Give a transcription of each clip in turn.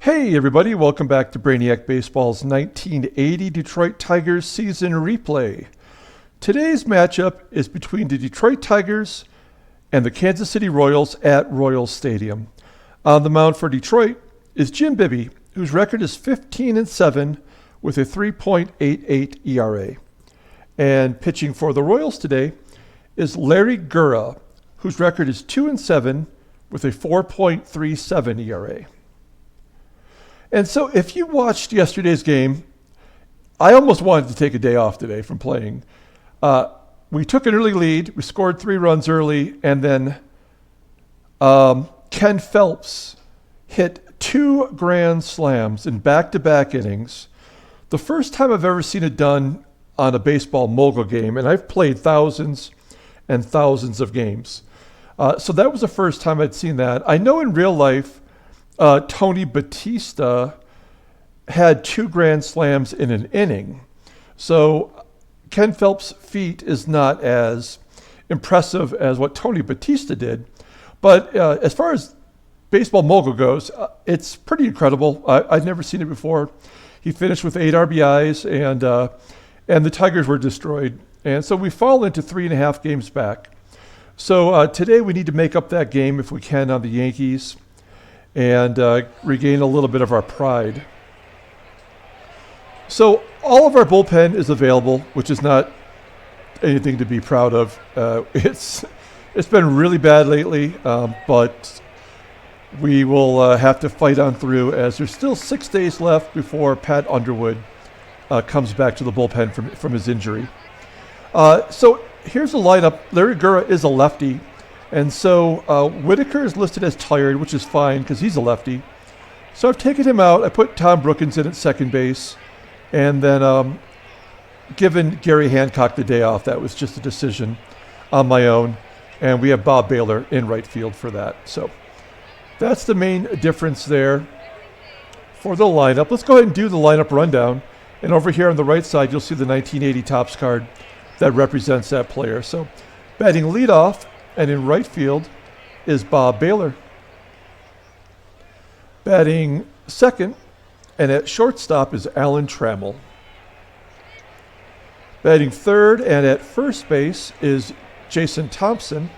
Hey everybody, welcome back to Brainiac Baseball's 1980 Detroit Tigers season replay. Today's matchup is between the Detroit Tigers and the Kansas City Royals at Royals Stadium. On the mound for Detroit is Jim Bibby, whose record is 15-7 with a 3.88 ERA. And pitching for the Royals today is Larry Gura, whose record is 2-7 with a 4.37 ERA. And so if you watched yesterday's game, I almost wanted to take a day off today from playing. We took an early lead. We scored 3 runs early, and then Ken Phelps hit 2 grand slams in back-to-back innings. The first time I've ever seen it done on a Baseball Mogul game, and I've played thousands and thousands of games. So that was the first time I'd seen that. I know in real life, Tony Batista had 2 grand slams in an inning. So Ken Phelps' feat is not as impressive as what Tony Batista did. But as far as Baseball Mogul goes, it's pretty incredible. I'd never seen it before. He finished with 8 RBIs, and the Tigers were destroyed. And so we fall into 3.5 games back. So today we need to make up that game if we can on the Yankees and regain a little bit of our pride. So all of our bullpen is available, which is not anything to be proud of. It's been really bad lately, but we will have to fight on through as there's still 6 days left before Pat Underwood comes back to the bullpen from his injury. So here's the lineup. Larry Gura is a lefty. And so Whitaker is listed as tired, which is fine because he's a lefty. So I've taken him out. I put Tom Brookins in at second base. And then given Gary Hancock the day off, that was just a decision on my own. And we have Bob Baylor in right field for that. So that's the main difference there for the lineup. Let's go ahead and do the lineup rundown. And over here on the right side, you'll see the 1980 Topps card that represents that player. So batting leadoff, and in right field is Bob Baylor. Batting second and at shortstop is Alan Trammell. Batting third and at first base is Jason Thompson.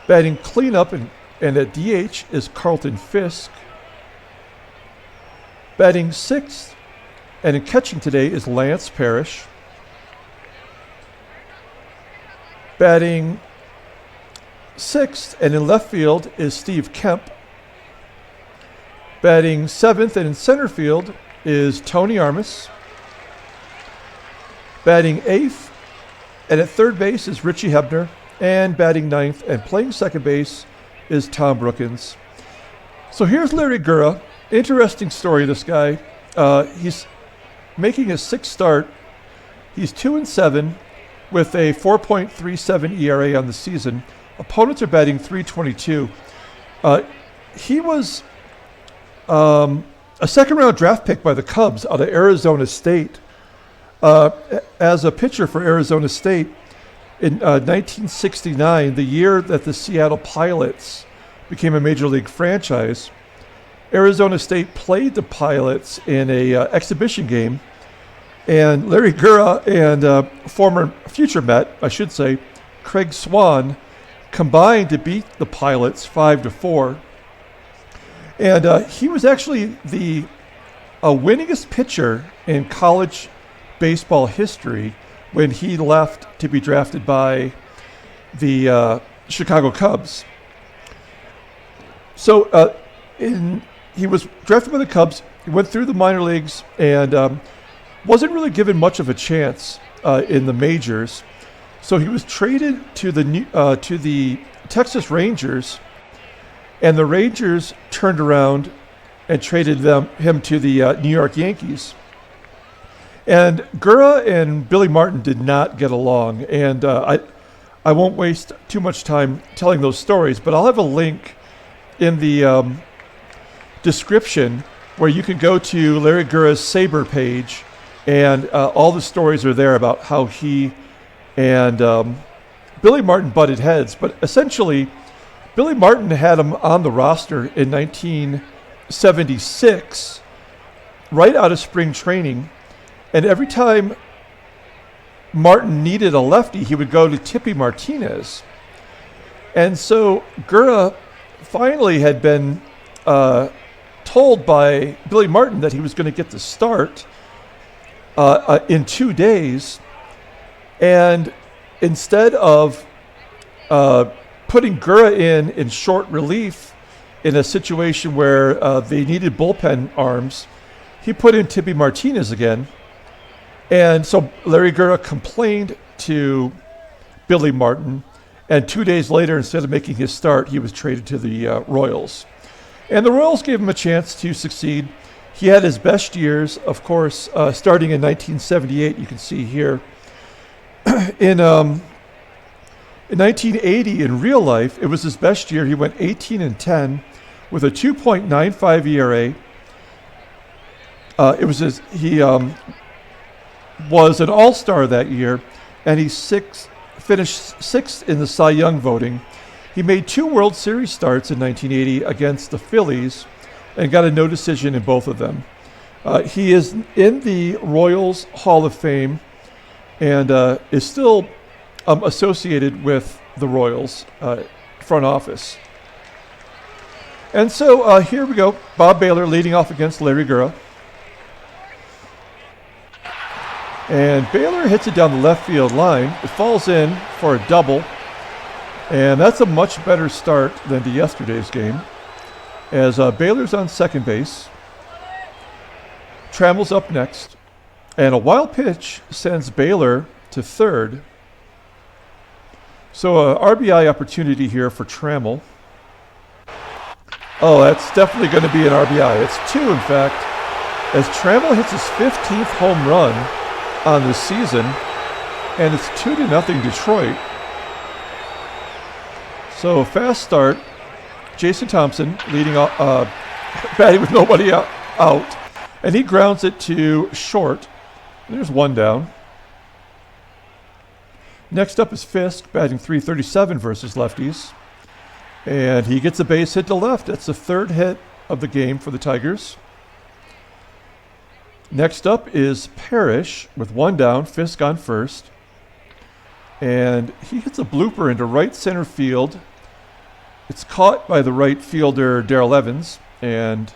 Batting cleanup and at DH is Carlton Fisk. Batting sixth and in catching today is Lance Parrish. Batting sixth and in left field is Steve Kemp. Batting seventh and in center field is Tony Armas. Batting eighth and at third base is Richie Hebner. And batting ninth and playing second base is Tom Brookins. So here's Larry Gura. Interesting story, this guy. He's making his 6th start. He's 2-7. With a 4.37 ERA on the season. Opponents are batting .322. He was a second-round draft pick by the Cubs out of Arizona State. As a pitcher for Arizona State in 1969, the year that the Seattle Pilots became a Major League franchise, Arizona State played the Pilots in a exhibition game. And Larry Gura and future Met, I should say, Craig Swan, combined to beat the Pilots 5-4. And he was actually the winningest pitcher in college baseball history when he left to be drafted by the Chicago Cubs. So he was drafted by the Cubs. He went through the minor leagues and wasn't really given much of a chance in the majors. So he was traded to the Texas Rangers, and the Rangers turned around and traded him to the New York Yankees. And Gura and Billy Martin did not get along, and I won't waste too much time telling those stories, but I'll have a link in the description where you can go to Larry Gura's Sabre page. And all the stories are there about how he and Billy Martin butted heads. But essentially, Billy Martin had him on the roster in 1976, right out of spring training. And every time Martin needed a lefty, he would go to Tippy Martinez. And so Gura finally had been told by Billy Martin that he was going to get the start in 2 days. And instead of putting Gura in short relief in a situation where they needed bullpen arms, he put in Tippy Martinez again. And so Larry Gura complained to Billy Martin, and 2 days later, instead of making his start, he was traded to the Royals. And the Royals gave him a chance to succeed. He had his best years, of course, starting in 1978, you can see here. In 1980, in real life, it was his best year. He went 18-10 with a 2.95 ERA. He was an all-star that year, and he finished sixth in the Cy Young voting. He made 2 World Series starts in 1980 against the Phillies and got a no decision in both of them. He is in the Royals Hall of Fame and is still associated with the Royals front office. And so here we go. Bob Baylor leading off against Larry Gura. And Baylor hits it down the left field line. It falls in for a double. And that's a much better start than to yesterday's game. As Baylor's on second base. Trammell's up next. And a wild pitch sends Baylor to third. So RBI opportunity here for Trammell. Oh, that's definitely going to be an RBI. It's 2, in fact, as Trammell hits his 15th home run on the season, and it's 2-0 Detroit. So fast start. Jason Thompson leading off, batting with nobody out, and he grounds it to short. There's one down. Next up is Fisk, batting .337 versus lefties. And he gets a base hit to left. That's the third hit of the game for the Tigers. Next up is Parrish with one down, Fisk on first. And he hits a blooper into right center field. It's caught by the right fielder, Darrell Evans, and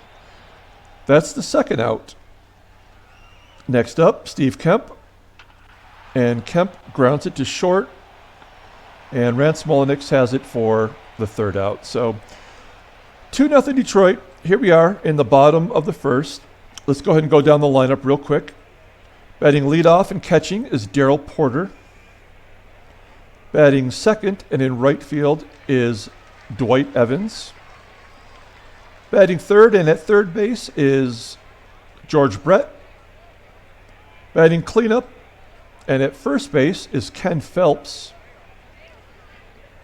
that's the second out. Next up, Steve Kemp. And Kemp grounds it to short. And Rance Mulliniks has it for the third out. So 2-0 Detroit. Here we are in the bottom of the first. Let's go ahead and go down the lineup real quick. Batting leadoff and catching is Darrell Porter. Batting second and in right field is Dwight Evans. Batting third and at third base is George Brett. Batting cleanup and at first base is Ken Phelps.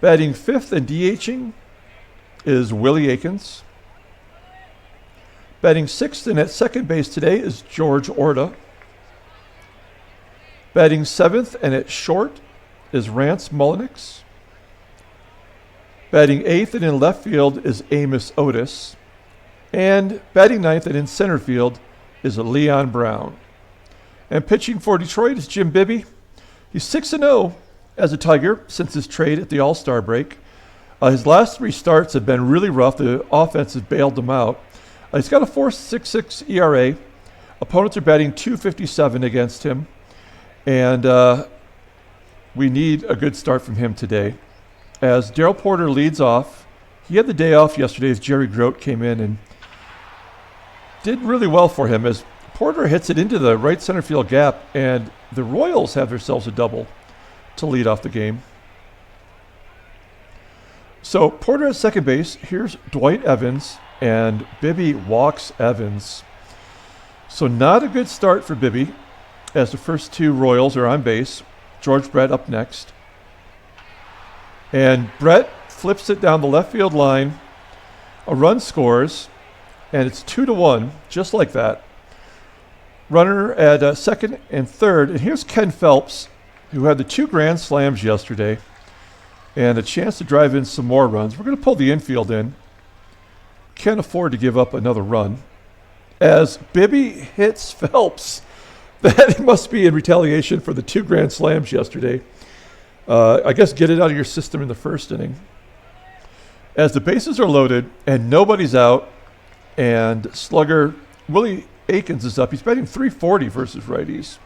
Batting fifth and DHing is Willie Aikens. Batting sixth and at second base today is George Orta. Batting seventh and at short is Rance Mulliniks. Batting eighth and in left field is Amos Otis. And batting ninth and in center field is Leon Brown. And pitching for Detroit is Jim Bibby. He's 6-0 as a Tiger since his trade at the All-Star break. His last 3 starts have been really rough. The offense has bailed him out. He's got a 4.66 ERA. Opponents are batting .257 against him. And we need a good start from him today. As Darrell Porter leads off, he had the day off yesterday as Jerry Grote came in and did really well for him as Porter hits it into the right center field gap, and the Royals have themselves a double to lead off the game. So Porter at second base. Here's Dwight Evans, and Bibby walks Evans. So not a good start for Bibby as the first 2 Royals are on base. George Brett up next. And Brett flips it down the left field line. A run scores, and it's 2-1, just like that. Runner at second and third. And here's Ken Phelps, who had the 2 grand slams yesterday. and a chance to drive in some more runs. We're going to pull the infield in. Can't afford to give up another run. As Bibby hits Phelps, that must be in retaliation for the 2 grand slams yesterday. I guess get it out of your system in the first inning. As the bases are loaded and nobody's out, and slugger Willie Aikens is up. He's batting .340 versus righties.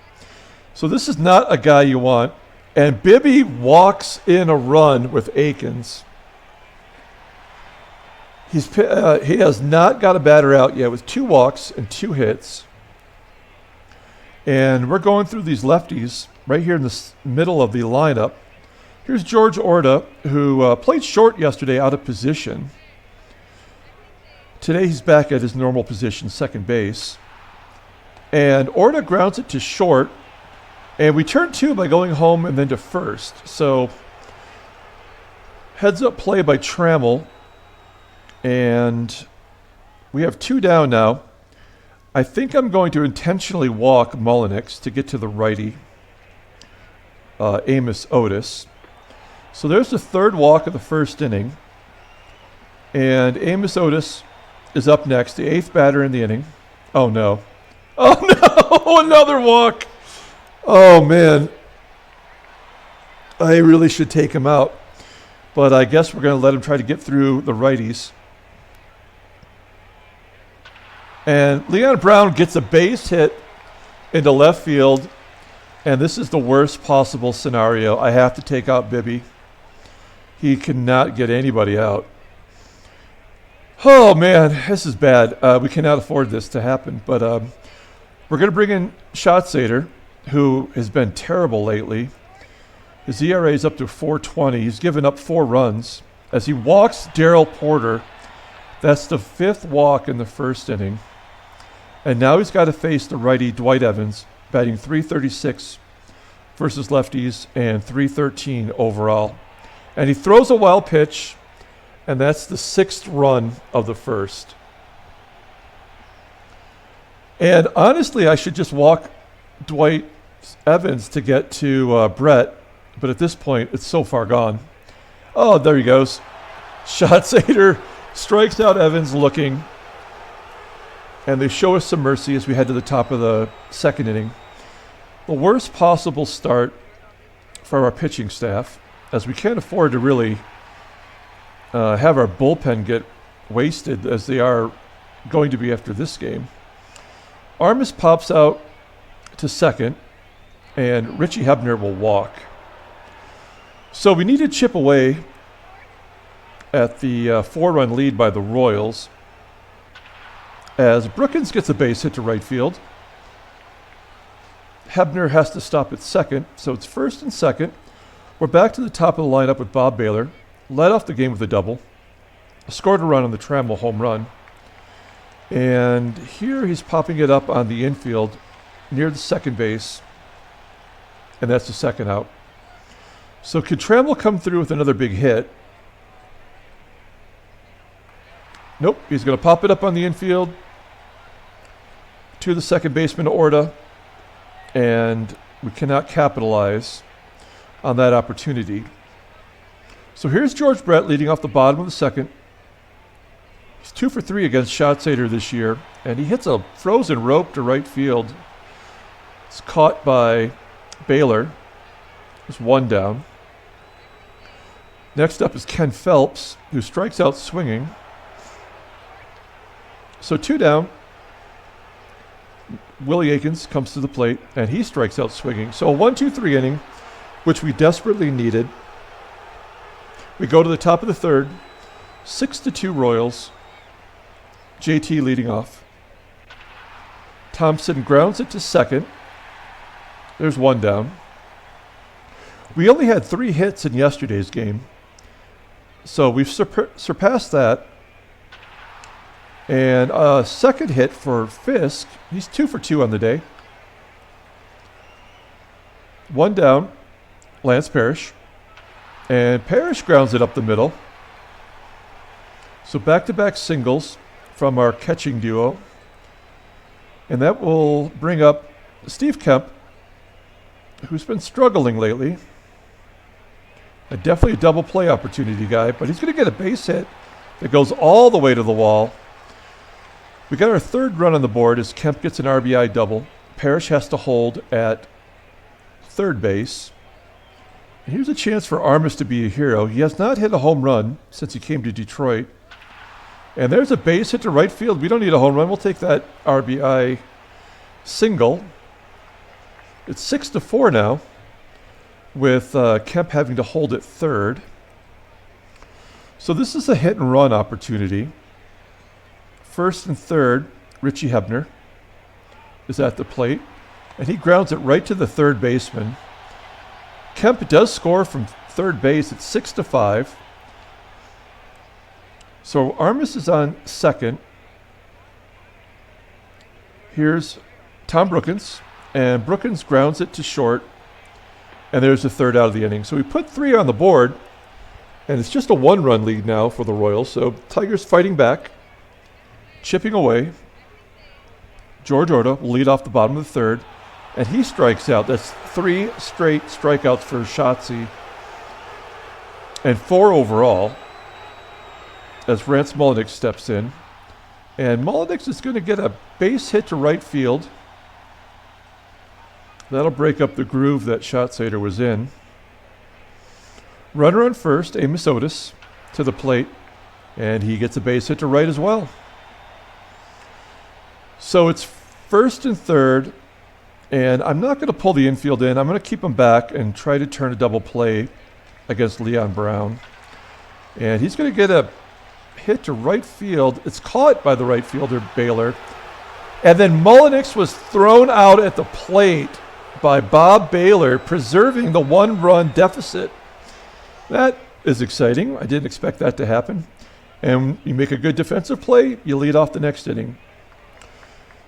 So this is not a guy you want. And Bibby walks in a run with Aikens. He has not got a batter out yet with 2 walks and 2 hits. And we're going through these lefties right here in the middle of the lineup. Here's George Orta, who played short yesterday out of position. Today he's back at his normal position, second base. And Orta grounds it to short. And we turn 2 by going home and then to first. So heads up play by Trammell. And we have 2 down now. I think I'm going to intentionally walk Mullenix to get to the righty, Amos Otis. So there's the 3rd walk of the first inning. And Amos Otis is up next, the 8th batter in the inning. Oh, no. Oh, no! Another walk! Oh, man. I really should take him out. But I guess we're going to let him try to get through the righties. And Leon Brown gets a base hit into left field. And this is the worst possible scenario. I have to take out Bibby. He cannot get anybody out. Oh, man, this is bad. We cannot afford this to happen. But we're going to bring in Schatzeder, who has been terrible lately. His ERA is up to .420. He's given up 4 runs. As he walks Darrell Porter, that's the 5th walk in the first inning. And now he's got to face the righty Dwight Evans, batting .336 versus lefties and .313 overall. And he throws a wild pitch, and that's the 6th run of the first. And honestly, I should just walk Dwight Evans to get to Brett, but at this point, it's so far gone. Oh, there he goes. Schatzeder strikes out Evans looking, and they show us some mercy as we head to the top of the second inning. The worst possible start for our pitching staff, as we can't afford to really have our bullpen get wasted as they are going to be after this game. Armas pops out to second, and Richie Hebner will walk. So we need to chip away at the 4-run lead by the Royals as Brookins gets a base hit to right field. Hebner has to stop at second, so it's first and second. We're back to the top of the lineup with Bob Baylor. Led off the game with a double. Scored a run on the Trammell home run. And here he's popping it up on the infield near the second base. And that's the second out. So could Trammell come through with another big hit? Nope. He's going to pop it up on the infield to the second baseman, Orta. And we cannot capitalize on that opportunity. So here's George Brett leading off the bottom of the second. He's 2 for 3 against Schatzeder this year, and he hits a frozen rope to right field. It's caught by Baylor. There's 1 down. Next up is Ken Phelps, who strikes out swinging. So 2 down. Willie Aikens comes to the plate, and he strikes out swinging. So a 1-2-3 inning, which we desperately needed. We go to the top of the third. 6-2 Royals. JT leading off. Thompson grounds it to second. There's 1 down. We only had 3 hits in yesterday's game. So we've surpassed that. And a second hit for Fisk. He's 2 for 2 on the day. 1 down. Lance Parrish. And Parrish grounds it up the middle. So back-to-back singles from our catching duo. And that will bring up Steve Kemp, who's been struggling lately. Definitely a double play opportunity guy, but he's going to get a base hit that goes all the way to the wall. We got our third run on the board as Kemp gets an RBI double. Parrish has to hold at third base. And here's a chance for Armas to be a hero. He has not hit a home run since he came to Detroit. And there's a base hit to right field. We don't need a home run. We'll take that RBI single. It's 6-4 now, with Kemp having to hold at third. So this is a hit and run opportunity. First and third, Richie Hebner is at the plate, and he grounds it right to the third baseman. Kemp does score from third base at 6-5. So Armas is on second. Here's Tom Brookins, and Brookins grounds it to short, and there's the third out of the inning. So we put 3 on the board, and it's just a 1-run lead now for the Royals. So Tigers fighting back, chipping away. George Orta will lead off the bottom of the third, and he strikes out. That's 3 straight strikeouts for Schatzy, and 4 overall as Rance Mulliniks steps in. And Mulliniks is going to get a base hit to right field. That'll break up the groove that Schatzeder was in. Runner on first, Amos Otis to the plate, and he gets a base hit to right as well. So it's first and third, and I'm not going to pull the infield in. I'm going to keep him back and try to turn a double play against Leon Brown. And he's going to get a hit to right field. It's caught by the right fielder, Baylor. And then Mulliniks was thrown out at the plate by Bob Baylor, preserving the 1-run deficit. That is exciting. I didn't expect that to happen. And you make a good defensive play, you lead off the next inning.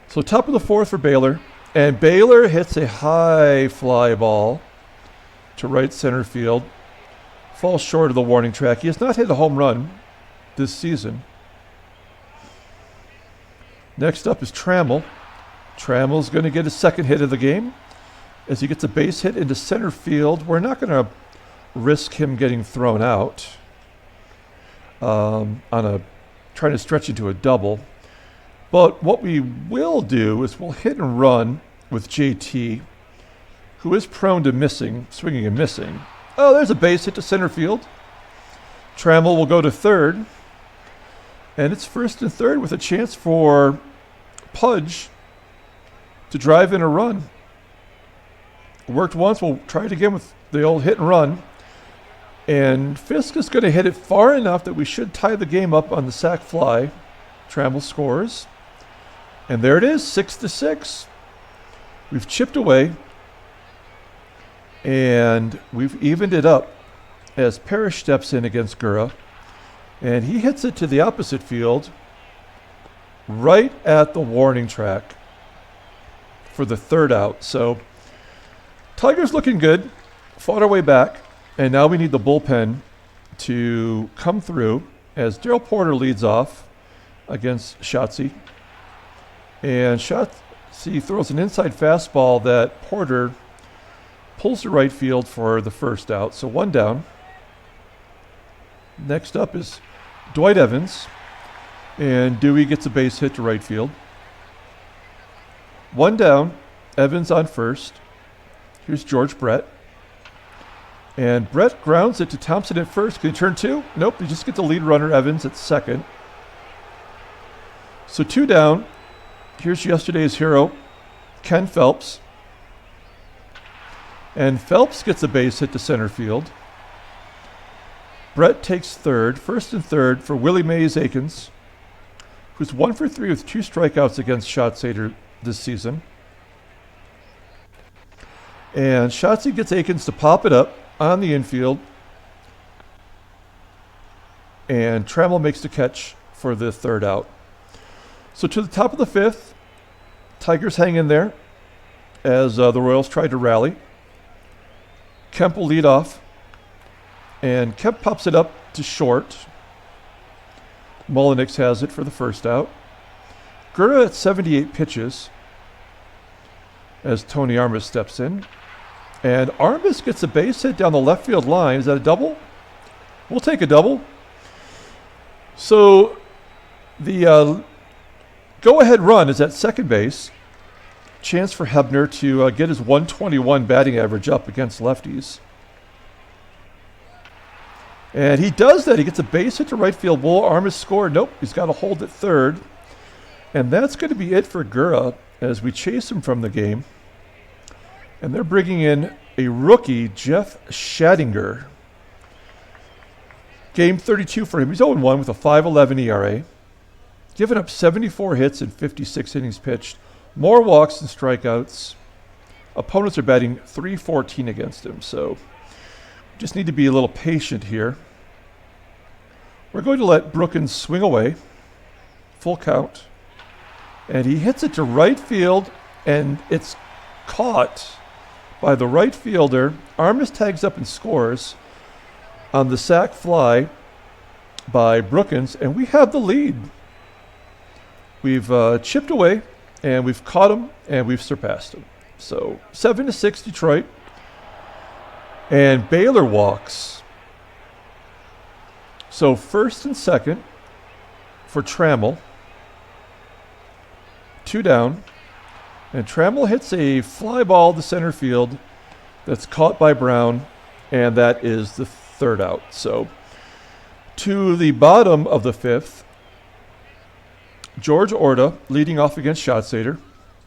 So top of the fourth for Baylor. And Baylor hits a high fly ball to right center field. Falls short of the warning track. He has not hit a home run this season. Next up is Trammell. Trammell's going to get his second hit of the game as he gets a base hit into center field. We're not going to risk him getting thrown out on a trying to stretch into a double. But what we will do is we'll hit and run with JT, who is prone to missing, swinging and missing. Oh, there's a base hit to center field. Trammell will go to third. And it's first and third with a chance for Pudge to drive in a run. Worked once, we'll try it again with the old hit and run. And Fisk is going to hit it far enough that we should tie the game up on the sac fly. Trammell scores. And there it is, 6-6. We've chipped away. And we've evened it up as Parrish steps in against Gura. And he hits it to the opposite field, right at the warning track for the third out. So Tigers looking good, fought our way back, and now we need the bullpen to come through as Daryl Porter leads off against Schatzy. And Schatzy throws an inside fastball that Porter pulls to right field for the first out. So 1 down. Next up is Dwight Evans, and Dewey gets a base hit to right field. 1 down, Evans on first. Here's George Brett. And Brett grounds it to Thompson at first. Can he turn 2? Nope, he just gets the lead runner, Evans, at second. So 2 down. Here's yesterday's hero, Ken Phelps. And Phelps gets a base hit to center field. Brett takes third, first and third for Willie Mays Aikens, who's 1 for 3 with 2 strikeouts against Schatzeder this season. And Schatzy gets Aikens to pop it up on the infield. And Trammell makes the catch for the third out. So to the top of the fifth, Tigers hang in there as the Royals try to rally. Kemp will lead off. And Kemp pops it up to short. Mulliniks has it for the first out. Gura at 78 pitches as Tony Armas steps in. And Armis gets a base hit down the left field line. Is that a double? We'll take a double. So the go-ahead run is at second base. Chance for Hebner to get his 121 batting average up against lefties. And he does that. He gets a base hit to right field. Will Armis score? Nope. He's got a hold at third. And that's going to be it for Gura as we chase him from the game. And they're bringing in a rookie, Jeff Schattinger. Game 32 for him. He's 0-1 with a 5.11 ERA. Given up 74 hits in 56 innings pitched. More walks than strikeouts. Opponents are batting .314 against him. So just need to be a little patient here. We're going to let Brookins swing away. Full count. And he hits it to right field. And it's caught by the right fielder. Armis tags up and scores on the sac fly by Brookins, and we have the lead. We've chipped away, and we've caught him, and we've surpassed him. So 7-6 Detroit, and Baylor walks. So first and second for Trammell. 2 down. And Trammell hits a fly ball to center field that's caught by Brown, and that is the third out. So to the bottom of the fifth, George Orta leading off against Schatzeder.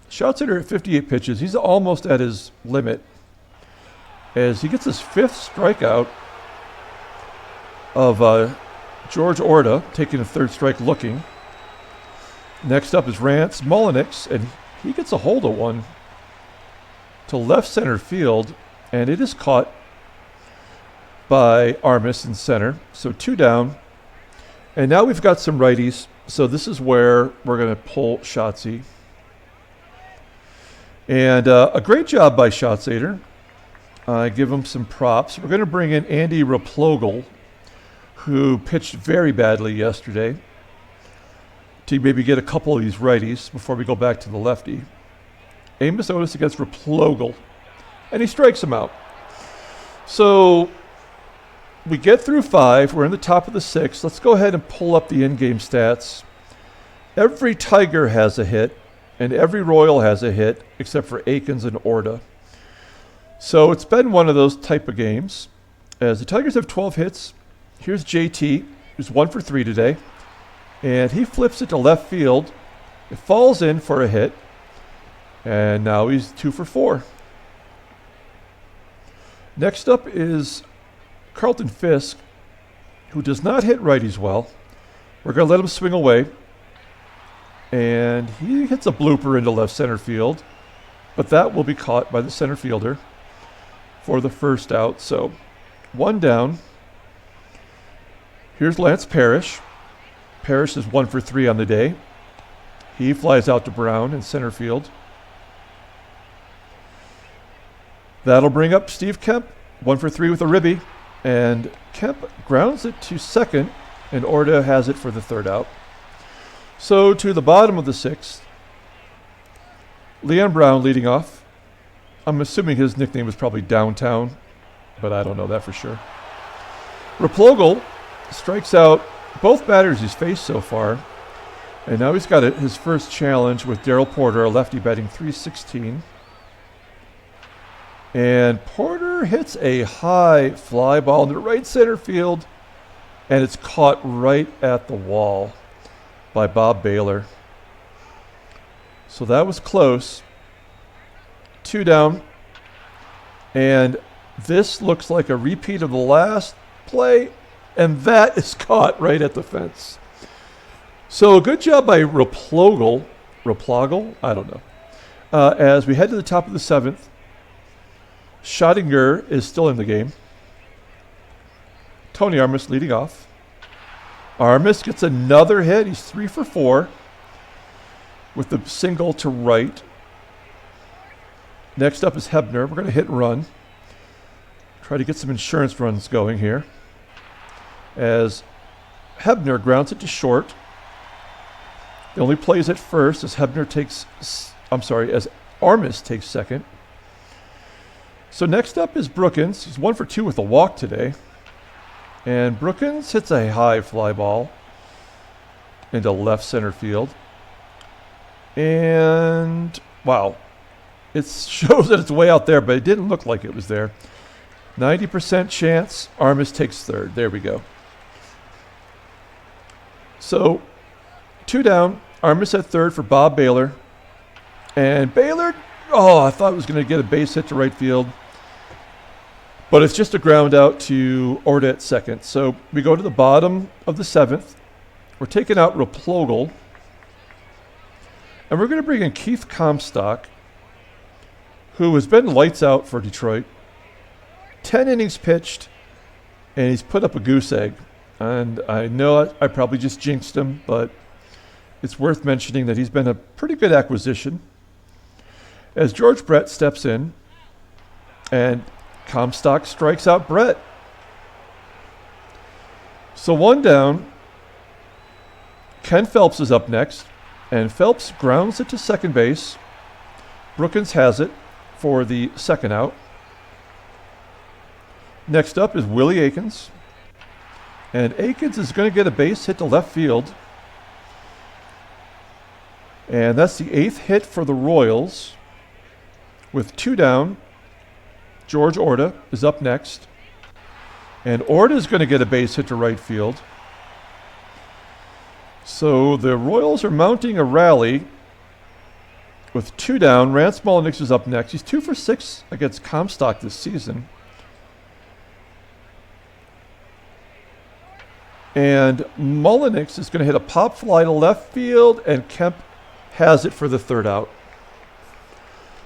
Schatzeder at 58 pitches. He's almost at his limit as he gets his 5th strikeout of George Orta, taking a 3rd strike looking. Next up is Rance Mulliniks, and he gets a hold of one to left center field, and it is caught by Armis in center. So 2 down. And now we've got some righties. So this is where we're going to pull Schatzy. And a great job by Schatzeder. I give him some props. We're going to bring in Andy Replogle, who pitched very badly yesterday, to maybe get a couple of these righties before we go back to the lefty. Amos Otis against Replogle, and he strikes him out. So we get through 5. We're in the top of the 6th. Let's go ahead and pull up the in-game stats. Every Tiger has a hit, and every Royal has a hit, except for Akins and Orta. So it's been one of those type of games. As the Tigers have 12 hits, here's JT, who's 1 for 3 today. And he flips it to left field. It falls in for a hit. And now he's 2 for 4. Next up is Carlton Fisk, who does not hit righties well. We're going to let him swing away. And he hits a blooper into left center field. But that will be caught by the center fielder for the first out. So 1 down. Here's Lance Parrish. Parrish is 1 for 3 on the day. He flies out to Brown in center field. That'll bring up Steve Kemp, 1 for 3 with a ribby. And Kemp grounds it to second, and Orta has it for the third out. So to the bottom of the 6th, Leon Brown leading off. I'm assuming his nickname was probably Downtown, but I don't know that for sure. Replogle strikes out both batters he's faced so far. And now he's got his first challenge with Darryl Porter, a lefty, batting .316. And Porter hits a high fly ball into right center field, and it's caught right at the wall by Bob Baylor. So that was close. 2 down. And this looks like a repeat of the last play, and that is caught right at the fence. So a good job by Replogle, I don't know. As we head to the top of the 7th, Schattinger is still in the game. Tony Armis leading off. Armis gets another hit. He's 3 for 4 with the single to right. Next up is Hebner. We're going to hit and run. Try to get some insurance runs going here. As Hebner grounds it to short. The only plays at first as as Armis takes second. So next up is Brookins. He's 1 for 2 with a walk today. And Brookins hits a high fly ball into left center field. And wow, it shows that it's way out there, but it didn't look like it was there. 90% chance. Armas takes third. There we go. So 2 down. Armas at third for Bob Baylor. And Baylor, I thought it was going to get a base hit to right field. But it's just a ground out to Orta at second. So we go to the bottom of the 7th. We're taking out Replogle. And we're going to bring in Keith Comstock, who has been lights out for Detroit. 10 innings pitched, and he's put up a goose egg. And I know I probably just jinxed him, but it's worth mentioning that he's been a pretty good acquisition. As George Brett steps in, and Comstock strikes out Brett. So 1 down. Ken Phelps is up next, and Phelps grounds it to second base. Brookins has it for the second out. Next up is Willie Aikens. And Aikens is going to get a base hit to left field. And that's the 8th hit for the Royals. With 2 down, George Orta is up next. And Orta is going to get a base hit to right field. So the Royals are mounting a rally with 2 down. Rance Mulliniks is up next. He's 2 for 6 against Comstock this season. And Mulliniks is going to hit a pop fly to left field, and Kemp has it for the 3rd out.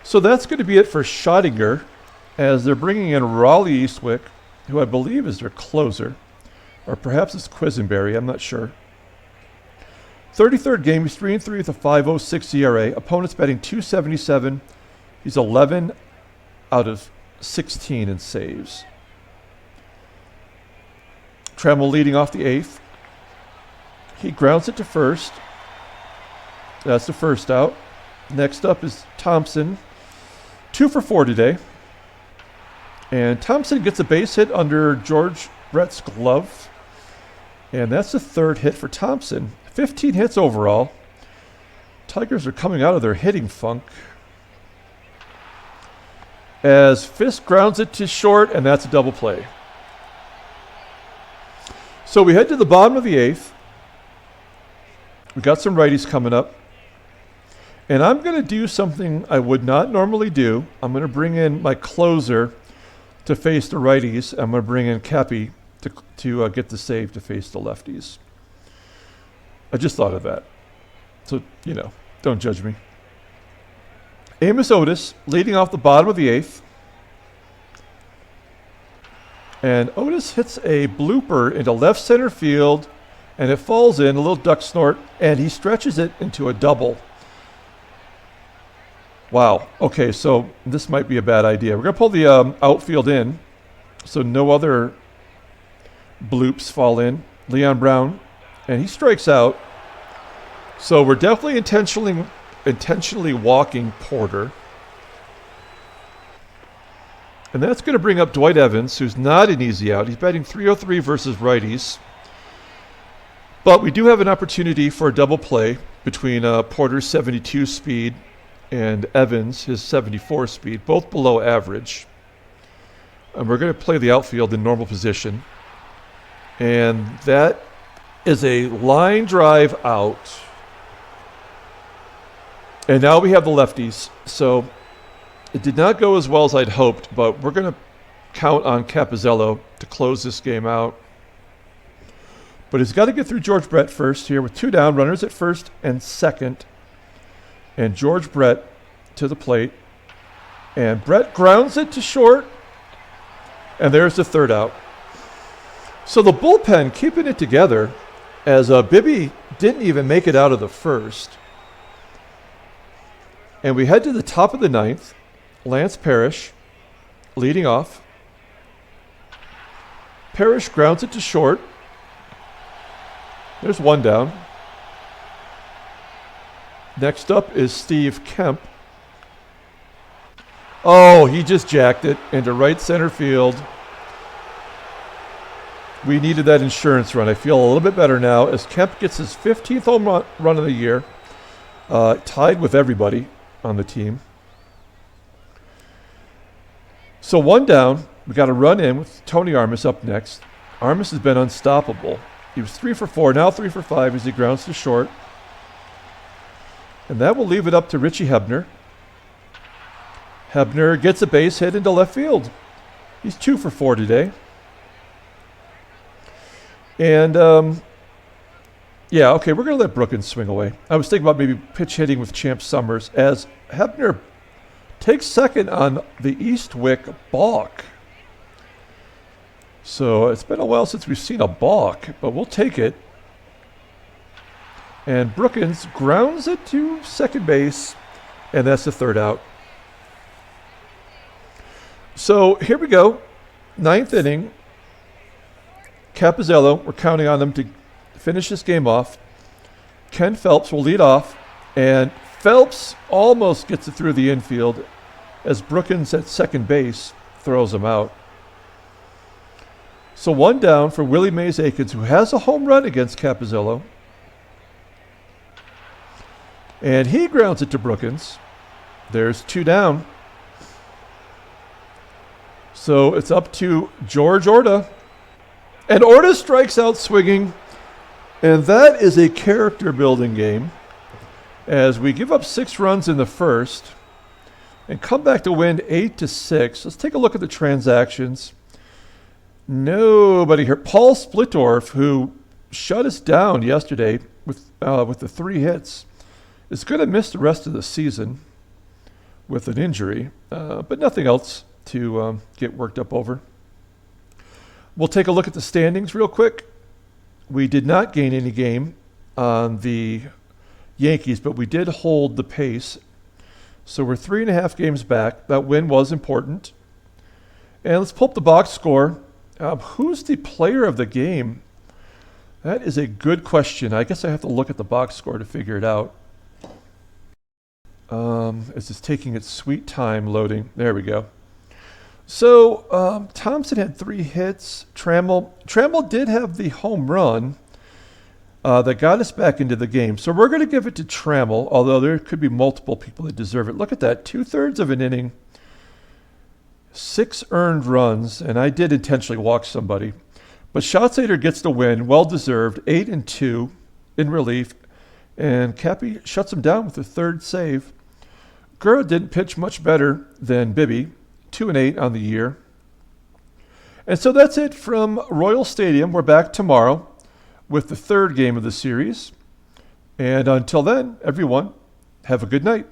So that's going to be it for Schrodinger, as they're bringing in Raleigh Eastwick, who I believe is their closer. Or perhaps it's Quisenberry, I'm not sure. 33rd game, he's 3-3 with a 5.06 ERA. Opponent's batting .277. He's 11 out of 16 in saves. Trammell leading off the 8th. He grounds it to first. That's the 1st out. Next up is Thompson. 2 for 4 today. And Thompson gets a base hit under George Brett's glove. And that's the 3rd hit for Thompson. 15 hits overall. Tigers are coming out of their hitting funk. As Fisk grounds it to short, and that's a double play. So we head to the bottom of the 8th. We got some righties coming up. And I'm going to do something I would not normally do. I'm going to bring in my closer to face the righties. I'm going to bring in Cappy to get the save to face the lefties. I just thought of that. So, don't judge me. Amos Otis leading off the bottom of the 8th. And Otis hits a blooper into left center field, and it falls in, a little duck snort, and he stretches it into a double. Wow. Okay, so this might be a bad idea. We're going to pull the outfield in so no other bloops fall in. Leon Brown, and he strikes out. So we're definitely intentionally walking Porter. And that's going to bring up Dwight Evans, who's not an easy out. He's batting .303 versus righties. But we do have an opportunity for a double play between Porter's 72 speed and Evans, his 74 speed, both below average. And we're going to play the outfield in normal position. And that is a line drive out. And now we have the lefties. So it did not go as well as I'd hoped, but we're going to count on Capizzello to close this game out. But he's got to get through George Brett first here with 2 down, runners at first and second. And George Brett to the plate. And Brett grounds it to short. And there's the 3rd out. So the bullpen keeping it together, as Bibby didn't even make it out of the 1st. And we head to the top of the 9th. Lance Parrish leading off. Parrish grounds it to short. There's 1 down. Next up is Steve Kemp. Oh, he just jacked it into right center field. We needed that insurance run. I feel a little bit better now as Kemp gets his 15th home run of the year, tied with everybody on the team. So one down. We got a run in with Tony Armas up next. Armas has been unstoppable. He was 3 for 4, now 3 for 5 as he grounds to short. And that will leave it up to Richie Hebner. Hebner gets a base hit into left field. He's 2 for 4 today. And, yeah, okay, we're going to let Brookins swing away. I was thinking about maybe pitch hitting with Champ Summers as Hebner takes second on the Eastwick balk. So it's been a while since we've seen a balk, but we'll take it. And Brookins grounds it to second base, and that's the third out. So here we go. 9th inning. Capizzello, we're counting on them to finish this game off. Ken Phelps will lead off, and Phelps almost gets it through the infield as Brookins at second base throws him out. So one down for Willie Mays Aikens, who has a home run against Capizzello. And he grounds it to Brookins. There's 2 down. So it's up to George Orta. And Orta strikes out swinging. And that is a character building game as we give up 6 runs in the first and come back to win 8-6. Let's take a look at the transactions. Nobody hurt. Paul Splittorff, who shut us down yesterday with the 3 hits, is going to miss the rest of the season with an injury, but nothing else to get worked up over. We'll take a look at the standings real quick. We did not gain any game on the Yankees, but we did hold the pace. So we're 3.5 games back. That win was important. And let's pull up the box score. Who's the player of the game? That is a good question. I guess I have to look at the box score to figure it out. As it's taking its sweet time loading. There we go. So Thompson had 3 hits. Trammell did have the home run that got us back into the game. So we're going to give it to Trammell, although there could be multiple people that deserve it. Look at that, 2/3 of an inning. 6 earned runs, and I did intentionally walk somebody. But Schatzeder gets the win, well-deserved, 8-2 in relief, and Cappy shuts him down with the 3rd save. Gura didn't pitch much better than Bibby, 2-8 on the year. And so that's it from Royal Stadium. We're back tomorrow with the 3rd game of the series. And until then, everyone, have a good night.